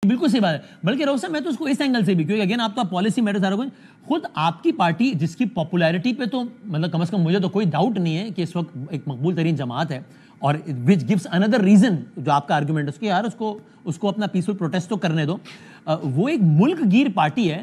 بالکل صحیح بات ہے. بلکہ روح صاحب میں تو اس کو اس اینگل سے بھی, کیونکہ اگین آپ تو پالیسی میٹر سارا کچھ, خود آپ کی پارٹی جس کی پاپولیرٹی پہ تو مطلب کم از کم مجھے تو کوئی ڈاؤٹ نہیں ہے کہ اس وقت ایک مقبول ترین جماعت ہے, اور وچ گیوز اندر ریزن جو آپ کا آرگومنٹ ہے اس کی, یار اس کو اپنا پیسفل پروٹیسٹ تو کرنے دو. وہ ایک ملک گیر پارٹی ہے.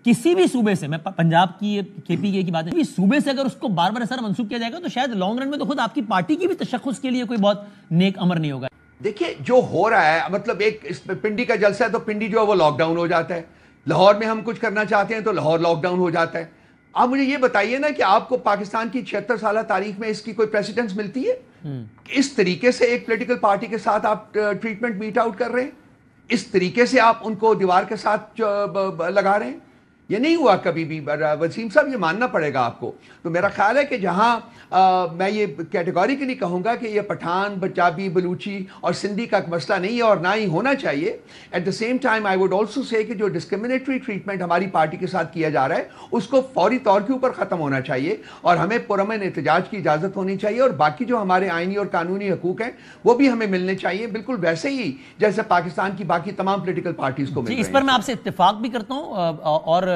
کسی بھی صوبے سے, میں پنجاب کی کے پی کے کی بات ہے, صوبے سے اگر اس کو بار بار ایسا منسوخ کیا جائے گا تو شاید لانگ رن میں تو خود آپ کی پارٹی کی بھی تشخص کے لیے کوئی بہت نیک امر نہیں ہوگا. دیکھیے جو ہو رہا ہے, مطلب ایک پنڈی کا جلسہ ہے تو پنڈی جو ہے وہ لاک ڈاؤن ہو جاتا ہے. لاہور میں ہم کچھ کرنا چاہتے ہیں تو لاہور لاک ڈاؤن ہو جاتا ہے. آپ مجھے یہ بتائیے نا کہ آپ کو پاکستان کی 76 سالہ تاریخ میں اس کی کوئی پریسیڈنس ملتی ہے؟ اس طریقے سے ایک پولیٹیکل پارٹی کے ساتھ آپ ٹریٹمنٹ میٹ آؤٹ کر رہے ہیں, اس طریقے سے آپ ان کو دیوار کے ساتھ لگا رہے ہیں. یہ نہیں ہوا کبھی بھی وسیم صاحب, یہ ماننا پڑے گا آپ کو. تو میرا خیال ہے کہ جہاں میں یہ کیٹیگوریکلی کہوں گا کہ یہ پٹھان, پنجابی, بلوچی اور سندھی کا مسئلہ نہیں ہے اور نہ ہی ہونا چاہیے. At the same time I would also say کہ جو ڈسکرمنیٹری ٹریٹمنٹ ہماری پارٹی کے ساتھ کیا جا رہا ہے اس کو فوری طور کے اوپر ختم ہونا چاہیے اور ہمیں پرامن احتجاج کی اجازت ہونی چاہیے, اور باقی جو ہمارے آئینی اور قانونی حقوق ہیں وہ بھی ہمیں ملنے چاہیے, بالکل ویسے ہی جیسے پاکستان کی باقی تمام پولیٹیکل پارٹیز کو مل رہے ہیں. اس پر میں آپ سے اتفاق بھی کرتا ہوں, اور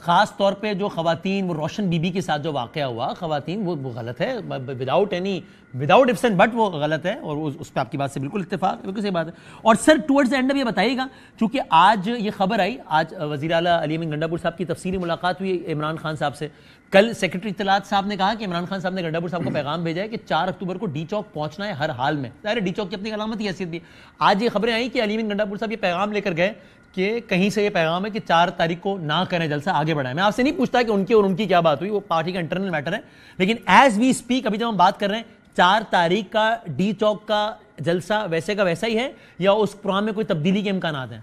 خاص طور پہ جو خواتین, وہ روشن بی بی کے ساتھ جو واقعہ ہوا, خواتین وہ غلط ہے, وداؤٹ ifs and but وہ غلط ہے, اور اس پہ آپ کی بات سے بالکل اتفاق, بالکل صحیح بات ہے. اور سر ٹورڈز اینڈ اب یہ بتائیے گا, چونکہ آج یہ خبر آئی, آج وزیر اعلیٰ علی امین گنڈا پور صاحب کی تفصیلی ملاقات ہوئی عمران خان صاحب سے. کل سیکرٹری اطلاعات صاحب نے کہا کہ عمران خان صاحب نے گنڈا پور صاحب کو پیغام بھیجا ہے کہ 4 اکتوبر کو ڈی چوک پہنچنا ہے ہر حال میں. ظاہر ہے ڈی چوک کی اپنی علامتی حیثیت بھی. آج یہ خبریں آئیں کہ علی امین گنڈا پور صاحب یہ پیغام لے کر گئے کہ کہیں سے یہ پیغام ہے کہ 4 تاریخ کو نہ کریں جلسہ, آگے بڑھائیں. میں آپ سے نہیں پوچھتا کہ ان کی اور ان کی کیا بات ہوئی, وہ پارٹی کا انٹرنل میٹر ہے, لیکن ایز وی اسپیک ابھی جب ہم بات کر رہے ہیں 4 تاریخ کا ڈی چوک کا جلسہ ویسے کا ویسا ہی ہے, یا اس پروگرام میں کوئی تبدیلی کے امکانات ہیں؟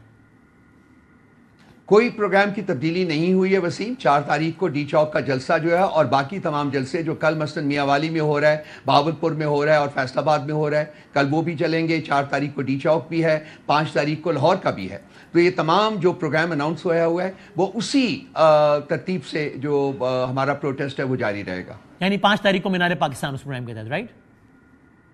کوئی پروگرام کی تبدیلی نہیں ہوئی ہے وسیم. 4 تاریخ کو ڈی چوک کا جلسہ جو ہے, اور باقی تمام جلسے جو کل مثلا میاں والی میں ہو رہا ہے, بہاولپور میں ہو رہا ہے اور فیصل آباد میں ہو رہا ہے, کل وہ بھی چلیں گے. 4 تاریخ کو ڈی چوک بھی ہے, 5 تاریخ کو لاہور کا بھی ہے. تو یہ تمام جو پروگرام اناؤنس ہوا ہے وہ اسی ترتیب سے جو ہمارا پروٹیسٹ ہے وہ جاری رہے گا. یعنی 5 تاریخ کو مینار پاکستان اس پروگرام کے تحت, رائٹ؟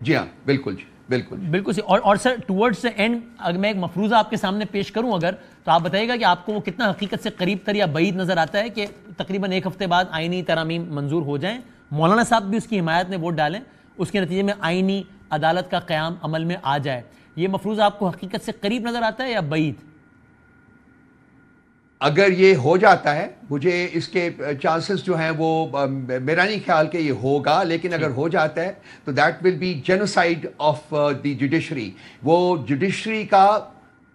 جی ہاں, بالکل جی, بالکل سی. اور سر ٹورڈز اینڈ اگر میں ایک مفروضہ آپ کے سامنے پیش کروں اگر, تو آپ بتائیے گا کہ آپ کو وہ کتنا حقیقت سے قریب تر یا بعید نظر آتا ہے کہ تقریباً 1 ہفتے بعد آئینی ترامیم منظور ہو جائیں, مولانا صاحب بھی اس کی حمایت میں ووٹ ڈالیں, اس کے نتیجے میں آئینی عدالت کا قیام عمل میں آ جائے, یہ مفروضہ آپ کو حقیقت سے قریب نظر آتا ہے یا بعید؟ اگر یہ ہو جاتا ہے, مجھے اس کے چانسز جو ہیں وہ میرا نہیں خیال کہ یہ ہوگا, لیکن اگر ہو جاتا ہے تو that will be genocide of the judiciary. وہ جوڈیشری کا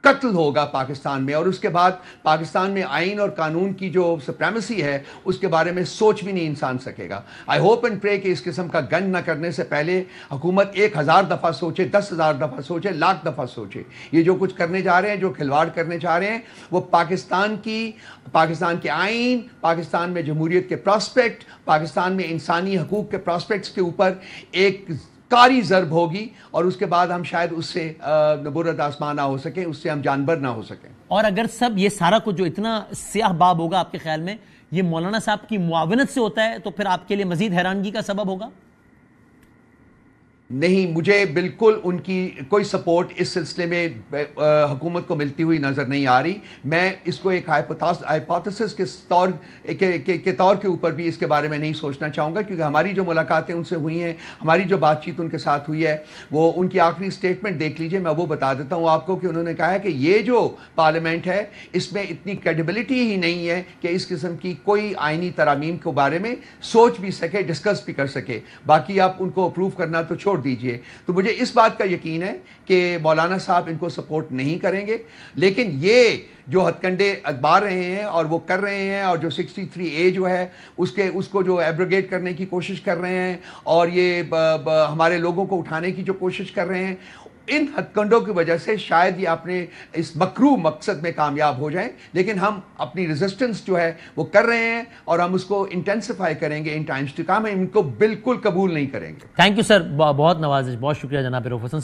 قتل ہوگا پاکستان میں, اور اس کے بعد پاکستان میں آئین اور قانون کی جو سپریمیسی ہے اس کے بارے میں سوچ بھی نہیں انسان سکے گا. آئی ہوپ اینڈ پرے کہ اس قسم کا گن نہ کرنے سے پہلے حکومت 1000 دفعہ سوچے, 10,000 دفعہ سوچے, 1,00,000 دفعہ سوچے. یہ جو کچھ کرنے جا رہے ہیں, جو کھلواڑ کرنے چاہ رہے ہیں, وہ پاکستان کے آئین, پاکستان میں جمہوریت کے پراسپیکٹ, پاکستان میں انسانی حقوق کے پراسپیکٹس کے اوپر ایک کاری ضرب ہوگی, اور اس کے بعد ہم شاید اس سے نبورت آسمان نہ ہو سکیں, اس سے ہم جانبر نہ ہو سکیں. اور اگر سب یہ سارا کچھ جو اتنا سیاہ باب ہوگا آپ کے خیال میں یہ مولانا صاحب کی معاونت سے ہوتا ہے, تو پھر آپ کے لیے مزید حیرانگی کا سبب ہوگا؟ نہیں, مجھے بالکل ان کی کوئی سپورٹ اس سلسلے میں حکومت کو ملتی ہوئی نظر نہیں آ رہی. میں اس کو ایک ہائپوتھیسس کے طور کے اوپر بھی اس کے بارے میں نہیں سوچنا چاہوں گا, کیونکہ ہماری جو ملاقاتیں ان سے ہوئی ہیں, ہماری جو بات چیت ان کے ساتھ ہوئی ہے, وہ ان کی آخری سٹیٹمنٹ دیکھ لیجئے. میں وہ بتا دیتا ہوں آپ کو کہ انہوں نے کہا ہے کہ یہ جو پارلیمنٹ ہے اس میں اتنی کریڈیبلٹی ہی نہیں ہے کہ اس قسم کی کوئی آئینی ترامیم کے بارے میں سوچ بھی سکے, ڈسکس بھی کر سکے. باقی آپ ان کو اپروو کرنا تو چھوڑ دیجئے. تو مجھے اس بات کا یقین ہے کہ مولانا صاحب ان کو سپورٹ نہیں کریں گے, لیکن یہ جو ہتھ کنڈے اخبار رہے ہیں اور وہ کر رہے ہیں, اور جو 63A جو ہے اس کو جو ایبروگیٹ کرنے کی کوشش کر رہے ہیں, اور یہ ہمارے لوگوں کو اٹھانے کی جو کوشش کر رہے ہیں, ان ہتھ کنڈوں کی وجہ سے شاید یہ اپنے اس مکروہ مقصد میں کامیاب ہو جائیں. لیکن ہم اپنی ریزسٹنس جو ہے وہ کر رہے ہیں, اور ہم اس کو انٹینسیفائی کریں گے ان ٹائمز ٹو کم. ہم ان کو بالکل قبول نہیں کریں گے. تھینک یو سر, بہت نوازش, بہت شکریہ جناب رؤف حسن صاحب.